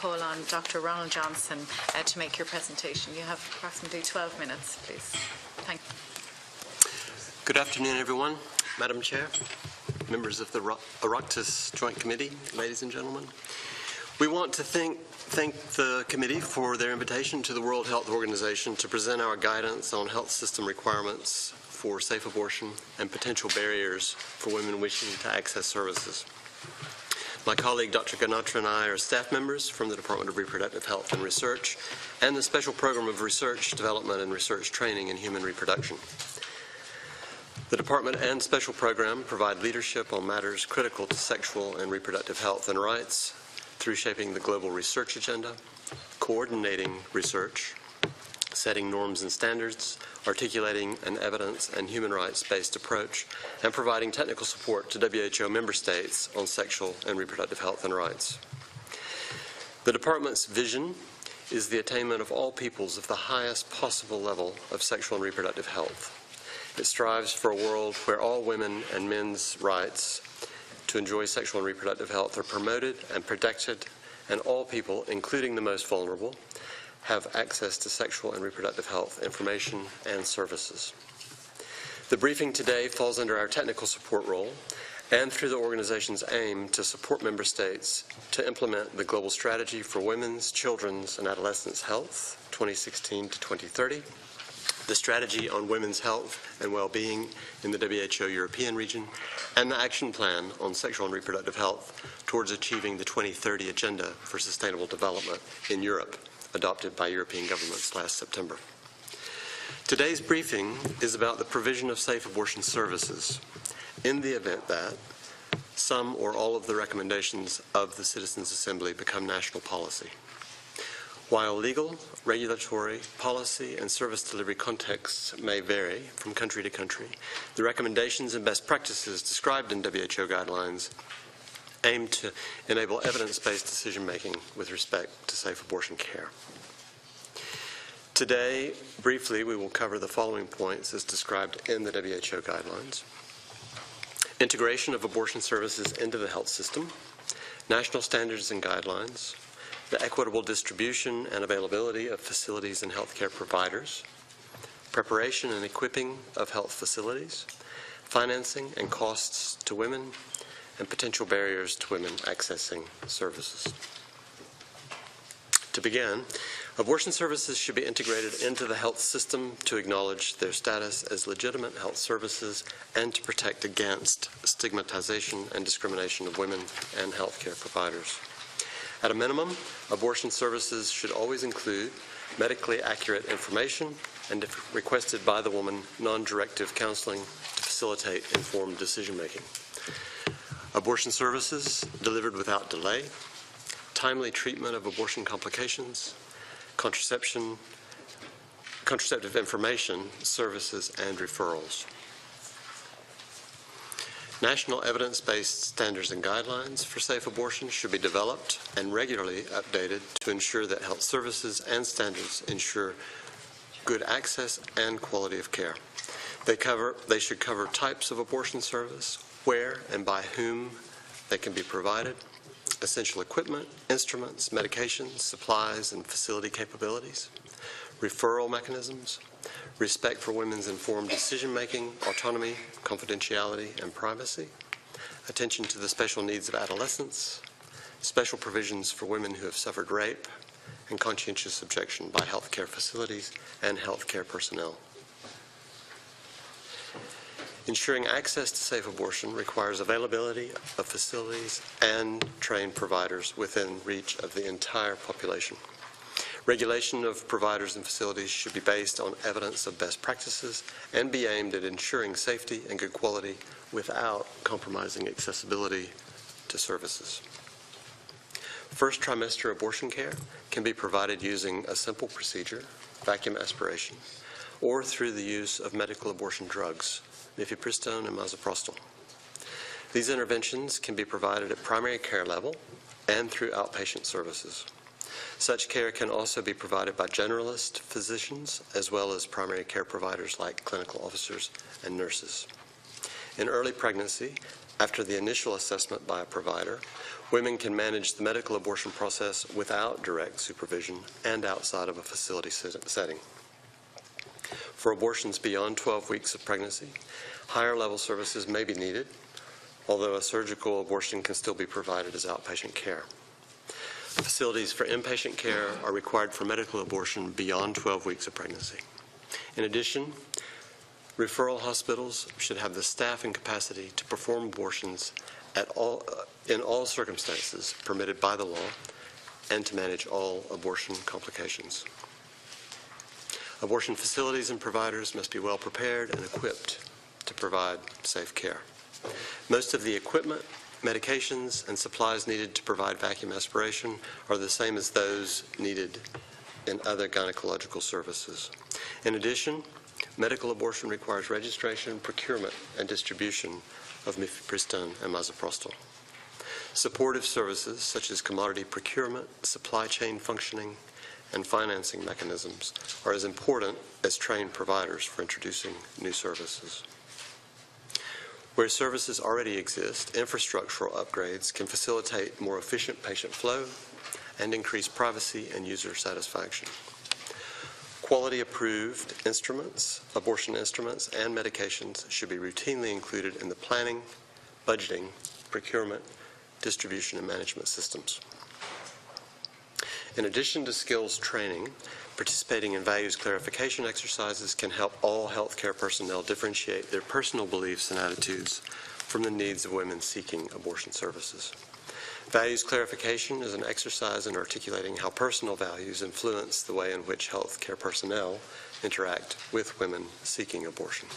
call on Dr. Ronald Johnson to make your presentation. You have approximately 12 minutes, please. Thank you. Good afternoon, everyone. Madam Chair, members of the Oireachtas Joint Committee, ladies and gentlemen. We want to thank the committee for their invitation to the World Health Organization to present our guidance on health system requirements for safe abortion and potential barriers for women wishing to access services. My colleague Dr. Ganatra and I are staff members from the Department of Reproductive Health and Research and the Special Program of Research, Development and Research Training in Human Reproduction. The Department and Special Program provide leadership on matters critical to sexual and reproductive health and rights through shaping the global research agenda, coordinating research, setting norms and standards, articulating an evidence and human rights-based approach, and providing technical support to WHO member states on sexual and reproductive health and rights. The Department's vision is the attainment of all peoples of the highest possible level of sexual and reproductive health. It strives for a world where all women and men's rights to enjoy sexual and reproductive health are promoted and protected, and all people, including the most vulnerable, have access to sexual and reproductive health information and services. The briefing today falls under our technical support role and through the organization's aim to support member states to implement the Global Strategy for Women's, Children's, and Adolescents' Health, 2016 to 2030, the Strategy on Women's Health and Well-Being in the WHO European region, and the Action Plan on Sexual and Reproductive Health towards achieving the 2030 Agenda for Sustainable Development in Europe, adopted by European governments last September. Today's briefing is about the provision of safe abortion services in the event that some or all of the recommendations of the Citizens' Assembly become national policy. While legal, regulatory, policy, and service delivery contexts may vary from country to country, the recommendations and best practices described in WHO guidelines aim to enable evidence-based decision-making with respect to safe abortion care. Today, briefly, we will cover the following points as described in the WHO guidelines: integration of abortion services into the health system, national standards and guidelines, the equitable distribution and availability of facilities and healthcare providers, preparation and equipping of health facilities, financing and costs to women, and potential barriers to women accessing services. To begin, abortion services should be integrated into the health system to acknowledge their status as legitimate health services and to protect against stigmatization and discrimination of women and healthcare providers. At a minimum, abortion services should always include medically accurate information and, if requested by the woman, non-directive counseling to facilitate informed decision-making. Abortion services delivered without delay, timely treatment of abortion complications, contraceptive information, services, and referrals. National evidence-based standards and guidelines for safe abortion should be developed and regularly updated to ensure that health services and standards ensure good access and quality of care. They should cover types of abortion service, where and by whom they can be provided, essential equipment, instruments, medications, supplies, and facility capabilities, referral mechanisms, respect for women's informed decision-making, autonomy, confidentiality, and privacy, attention to the special needs of adolescents, special provisions for women who have suffered rape, and conscientious objection by healthcare facilities and healthcare personnel. Ensuring access to safe abortion requires availability of facilities and trained providers within reach of the entire population. Regulation of providers and facilities should be based on evidence of best practices and be aimed at ensuring safety and good quality without compromising accessibility to services. First trimester abortion care can be provided using a simple procedure, vacuum aspiration, or through the use of medical abortion drugs, mifepristone and misoprostol. These interventions can be provided at primary care level and through outpatient services. Such care can also be provided by generalist physicians as well as primary care providers like clinical officers and nurses. In early pregnancy, after the initial assessment by a provider, Women can manage the medical abortion process without direct supervision and outside of a facility setting. For abortions beyond 12 weeks of pregnancy, higher level services may be needed, although a surgical abortion can still be provided as outpatient care. Facilities for inpatient care are required for medical abortion beyond 12 weeks of pregnancy. In addition, referral hospitals should have the staff and capacity to perform abortions in all circumstances permitted by the law and to manage all abortion complications. Abortion facilities and providers must be well prepared and equipped to provide safe care. Most of the equipment, medications, and supplies needed to provide vacuum aspiration are the same as those needed in other gynecological services. In addition, medical abortion requires registration, procurement, and distribution of mifepristone and misoprostol. Supportive services such as commodity procurement, supply chain functioning, and financing mechanisms are as important as trained providers for introducing new services. Where services already exist, infrastructural upgrades can facilitate more efficient patient flow and increase privacy and user satisfaction. Quality-approved instruments, abortion instruments, and medications should be routinely included in the planning, budgeting, procurement, distribution, and management systems. In addition to skills training, participating in values clarification exercises can help all healthcare personnel differentiate their personal beliefs and attitudes from the needs of women seeking abortion services. Values clarification is an exercise in articulating how personal values influence the way in which healthcare personnel interact with women seeking abortion.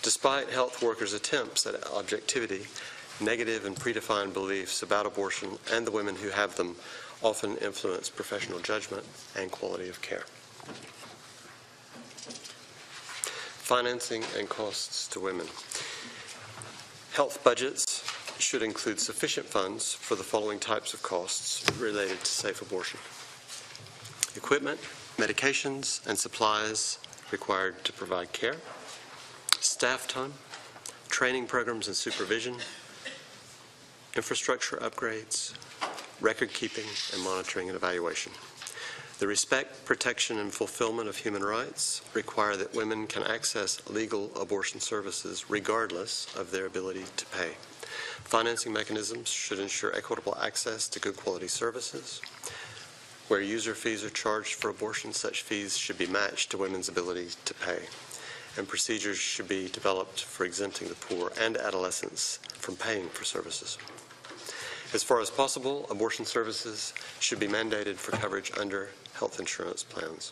Despite health workers' attempts at objectivity, negative and predefined beliefs about abortion and the women who have them often influence professional judgment and quality of care. Financing and costs to women. Health budgets should include sufficient funds for the following types of costs related to safe abortion: equipment, medications, and supplies required to provide care, staff time, training programs and supervision, infrastructure upgrades, record keeping and monitoring and evaluation. The respect, protection, and fulfillment of human rights require that women can access legal abortion services regardless of their ability to pay. Financing mechanisms should ensure equitable access to good quality services. Where user fees are charged for abortion, such fees should be matched to women's ability to pay. And procedures should be developed for exempting the poor and adolescents from paying for services. As far as possible, abortion services should be mandated for coverage under health insurance plans.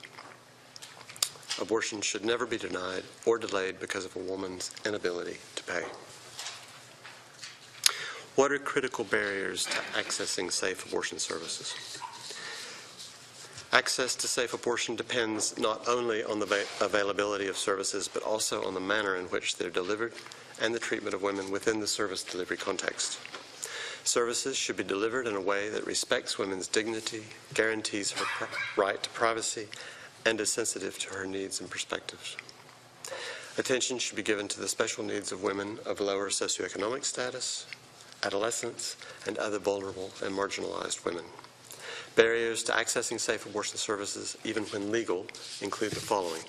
Abortion should never be denied or delayed because of a woman's inability to pay. What are critical barriers to accessing safe abortion services? Access to safe abortion depends not only on the availability of services, but also on the manner in which they're delivered and the treatment of women within the service delivery context. Services should be delivered in a way that respects women's dignity, guarantees her right to privacy, and is sensitive to her needs and perspectives. Attention should be given to the special needs of women of lower socioeconomic status, adolescents, and other vulnerable and marginalized women. Barriers to accessing safe abortion services, even when legal, include the following: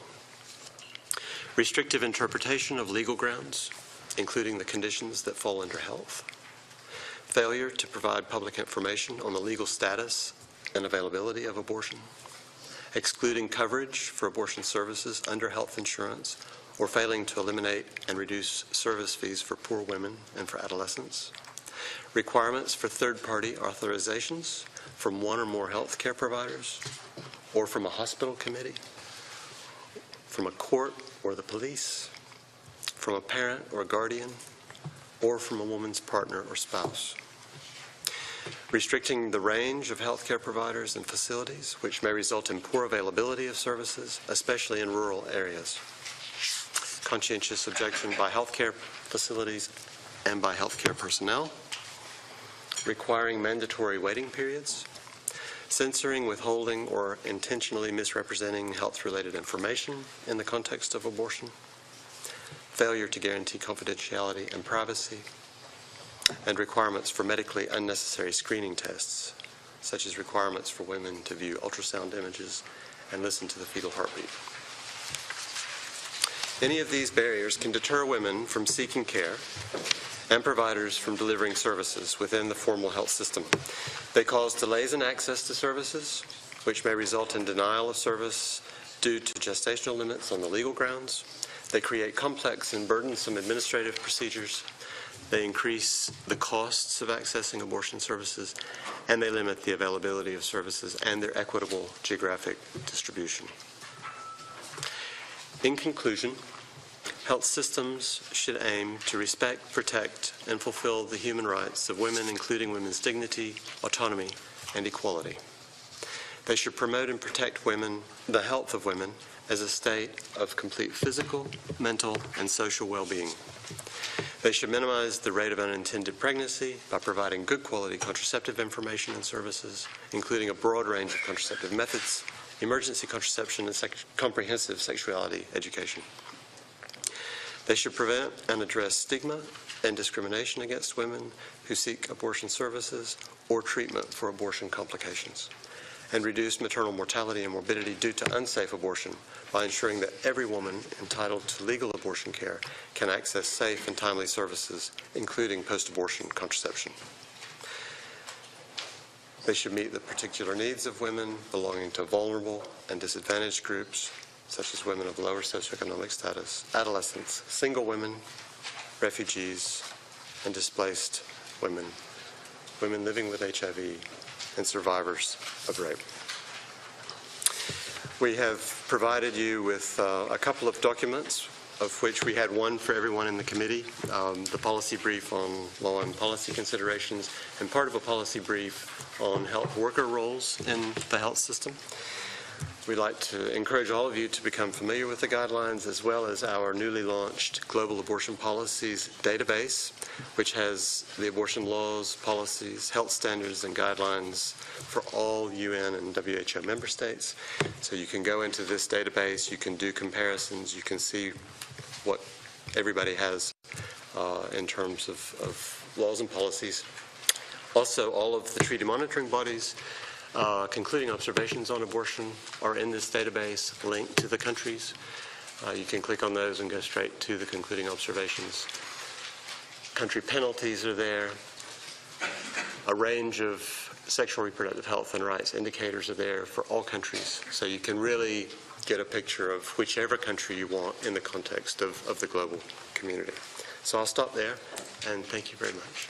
restrictive interpretation of legal grounds, including the conditions that fall under health; failure to provide public information on the legal status and availability of abortion; excluding coverage for abortion services under health insurance, or failing to eliminate and reduce service fees for poor women and for adolescents; requirements for third-party authorizations from one or more health care providers, or from a hospital committee, from a court or the police, from a parent or a guardian, or from a woman's partner or spouse; restricting the range of health care providers and facilities, which may result in poor availability of services, especially in rural areas; conscientious objection by health care facilities and by health care personnel; requiring mandatory waiting periods; censoring, withholding, or intentionally misrepresenting health-related information in the context of abortion; failure to guarantee confidentiality and privacy; and requirements for medically unnecessary screening tests, such as requirements for women to view ultrasound images and listen to the fetal heartbeat. Any of these barriers can deter women from seeking care and providers from delivering services within the formal health system. They cause delays in access to services, which may result in denial of service due to gestational limits on the legal grounds. They create complex and burdensome administrative procedures. They increase the costs of accessing abortion services, and they limit the availability of services and their equitable geographic distribution. In conclusion, health systems should aim to respect, protect, and fulfill the human rights of women, including women's dignity, autonomy, and equality. They should promote and protect women, the health of women, as a state of complete physical, mental, and social well-being. They should minimize the rate of unintended pregnancy by providing good quality contraceptive information and services, including a broad range of contraceptive methods, emergency contraception, and comprehensive sexuality education. They should prevent and address stigma and discrimination against women who seek abortion services or treatment for abortion complications, and reduce maternal mortality and morbidity due to unsafe abortion by ensuring that every woman entitled to legal abortion care can access safe and timely services, including post-abortion contraception. They should meet the particular needs of women belonging to vulnerable and disadvantaged groups, such as women of lower socioeconomic status, adolescents, single women, refugees, and displaced women, women living with HIV, and survivors of rape. We have provided you with a couple of documents, of which we had one for everyone in the committee, the policy brief on law and policy considerations, and part of a policy brief on health worker roles in the health system. We'd like to encourage all of you to become familiar with the guidelines, as well as our newly launched Global Abortion Policies database, which has the abortion laws, policies, health standards, and guidelines for all UN and WHO member states. So you can go into this database, you can do comparisons, you can see what everybody has in terms of laws and policies. Also, all of the treaty monitoring bodies concluding observations on abortion are in this database, linked to the countries. You can click on those and go straight to the concluding observations. Country penalties are there. A range of sexual reproductive health and rights indicators are there for all countries. So you can really get a picture of whichever country you want in the context of the global community. So I'll stop there, and thank you very much.